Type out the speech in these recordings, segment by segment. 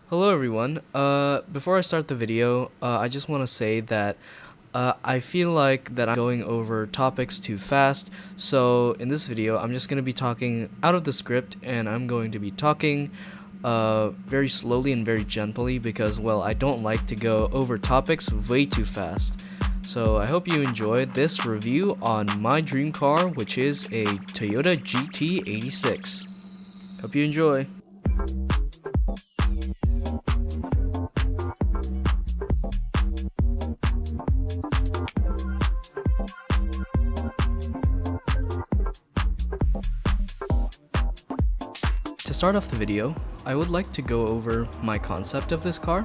Hello everyone. Before I start the video, I just want to say that I feel like that I'm going over topics too fast. So in this video, I'm just going to be talking out of the script, and I'm going to be talking very slowly and very gently because, well, I don't like to go over topics way too fast. So I hope you enjoyed this review on my dream car, which is a Toyota GT86. Hope you enjoy. To start off the video, I would like to go over my concept of this car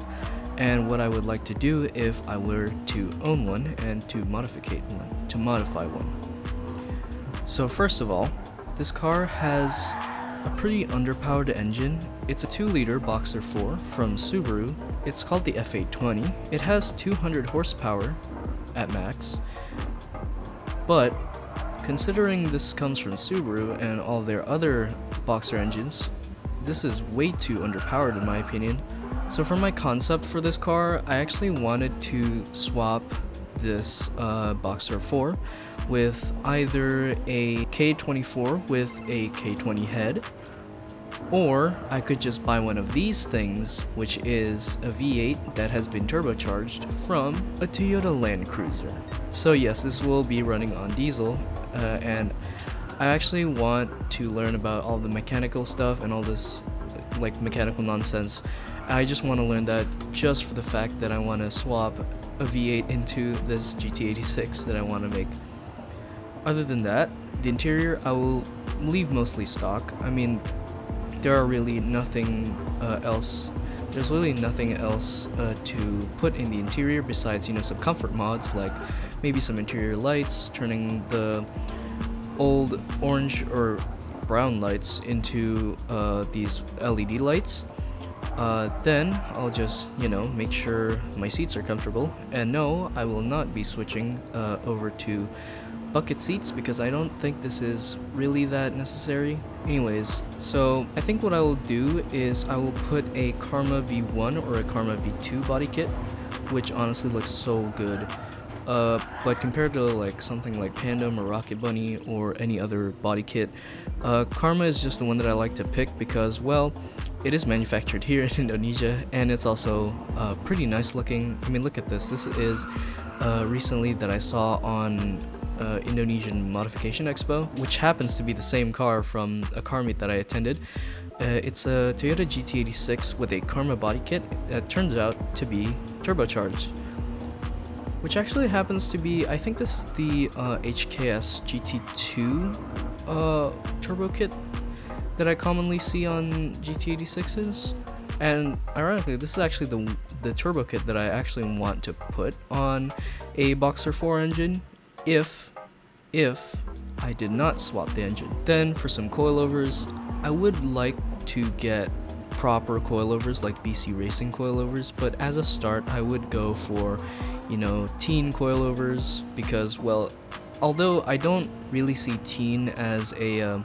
and what I would like to do if I were to own one and to modify one. So first of all, this car has a pretty underpowered engine. It's a 2-liter Boxer 4 from Subaru. It's called the F820. It has 200 horsepower at max, but considering this comes from Subaru and all their other Boxer engines, this is way too underpowered in my opinion. So for my concept for this car, I actually wanted to swap this Boxer 4 with either a K24 with a K20 head, or I could just buy one of these things, which is a V8 that has been turbocharged from a Toyota Land Cruiser. So yes, this will be running on diesel, and I actually want to learn about all the mechanical stuff and all this like mechanical nonsense. I just want to learn that just for the fact that I want to swap a V8 into this GT86 that I want to make. Other than that, the interior I will leave mostly stock. I mean, there are really nothing else. There's really nothing else to put in the interior besides, you know, some comfort mods like maybe some interior lights, turning the old orange or brown lights into these LED lights. Then I'll just, you know, make sure my seats are comfortable. And no, I will not be switching over to bucket seats because I don't think this is really that necessary. Anyways, so I think what I will do is I will put a Karma V1 or a Karma V2 body kit, which honestly looks so good. But compared to like something like Pandem or Rocket Bunny or any other body kit, Karma is just the one that I like to pick because, well, it is manufactured here in Indonesia, and it's also pretty nice looking. I mean, look at this. This is recently that I saw on Indonesian Modification Expo, which happens to be the same car from a car meet that I attended. It's a Toyota GT86 with a Karma body kit that turns out to be turbocharged, which actually happens to be, I think this is the HKS GT2 turbo kit that I commonly see on GT86s. And ironically, this is actually the turbo kit that I actually want to put on a Boxer 4 engine if I did not swap the engine. Then for some coilovers, I would like to get proper coilovers like BC Racing coilovers, but as a start I would go for, you know, teen coilovers because, well, although I don't really see teen as a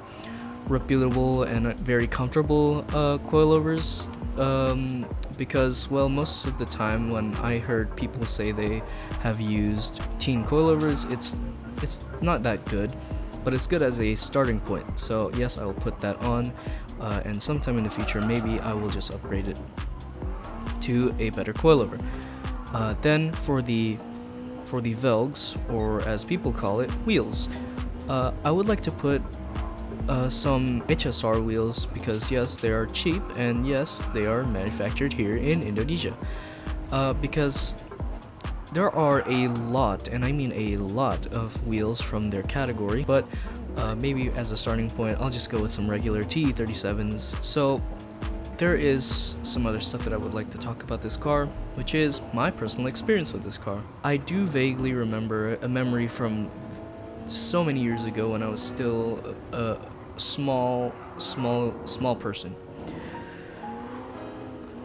reputable and very comfortable coilovers, because, well, most of the time when I heard people say they have used teen coilovers, it's not that good, but it's good as a starting point. So yes, I will put that on, and sometime in the future maybe I will just upgrade it to a better coilover. Then for the velgs, or as people call it, wheels, I would like to put some HSR wheels because yes, they are cheap, and yes, they are manufactured here in Indonesia. Because there are a lot, and I mean a lot, of wheels from their category, but maybe as a starting point I'll just go with some regular TE37s. So there is some other stuff that I would like to talk about this car, which is my personal experience with this car. I do vaguely remember a memory from so many years ago when I was still a small person.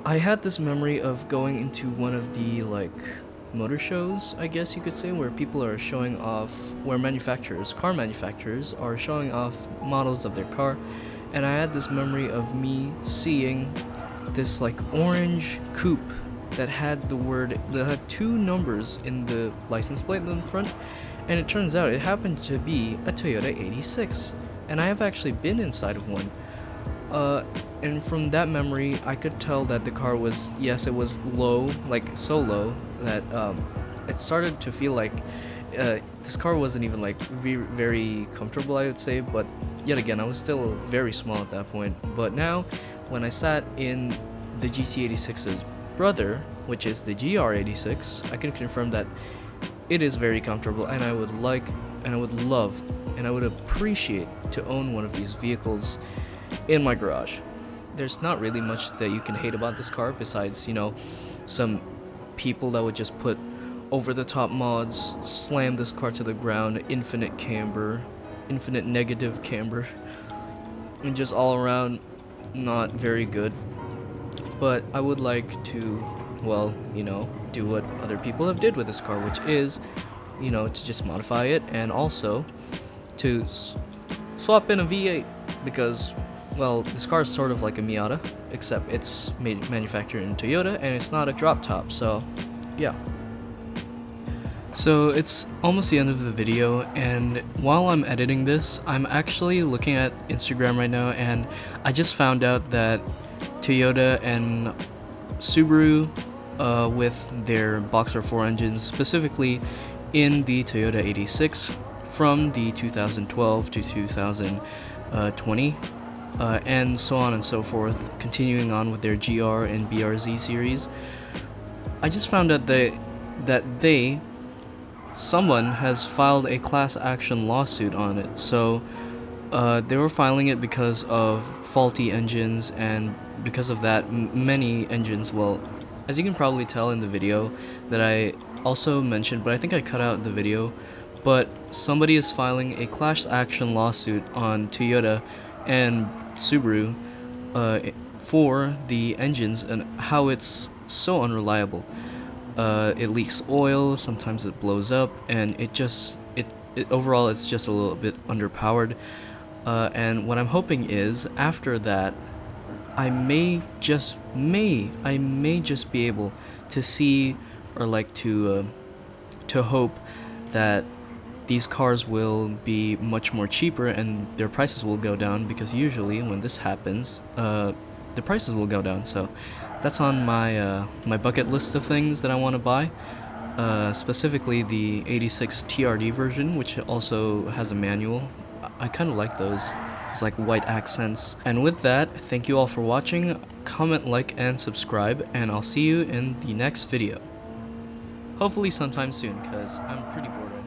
I had this memory of going into one of the like motor shows, I guess you could say, where people are showing off, where car manufacturers are showing off models of their car, and I had this memory of me seeing this like orange coupe that had two numbers in the license plate in the front, and it turns out it happened to be a Toyota 86, and I have actually been inside of one. And from that memory, I could tell that the car was, yes, it was low, like so low that it started to feel like this car wasn't even like very comfortable, I would say. But yet again, I was still very small at that point. But now, when I sat in the GT86's brother, which is the GR86, I can confirm that it is very comfortable, and I would like, and I would love, and I would appreciate to own one of these vehicles in my garage. There's not really much that you can hate about this car besides, you know, some people that would just put over the top mods, slam this car to the ground, infinite camber, infinite negative camber, and just all around not very good. But I would like to, well, you know, do what other people have did with this car, which is, you know, to just modify it and also to swap in a V8, because, well, this car is sort of like a Miata, except it's manufactured in Toyota and it's not a drop top, so yeah. So it's almost the end of the video, and while I'm editing this, I'm actually looking at Instagram right now, and I just found out that Toyota and Subaru with their Boxer 4 engines, specifically in the Toyota 86 from the 2012 to 2020, and so on and so forth, continuing on with their GR and BRZ series. I just found out that someone has filed a class action lawsuit on it. So they were filing it because of faulty engines, and because of that, many engines, well, as you can probably tell in the video that I also mentioned, but I think I cut out the video, but somebody is filing a class action lawsuit on Toyota and Subaru for the engines and how it's so unreliable. It leaks oil, sometimes it blows up, and it overall it's just a little bit underpowered. And what I'm hoping is, after that, I may just be able to see, or like to hope that these cars will be much more cheaper and their prices will go down, because usually when this happens, the prices will go down. So that's on my my bucket list of things that I want to buy, specifically the 86 TRD version, which also has a manual. I kind of like those. It's like white accents. And with that, thank you all for watching. Comment, like, and subscribe, and I'll see you in the next video. Hopefully sometime soon, because I'm pretty bored right now.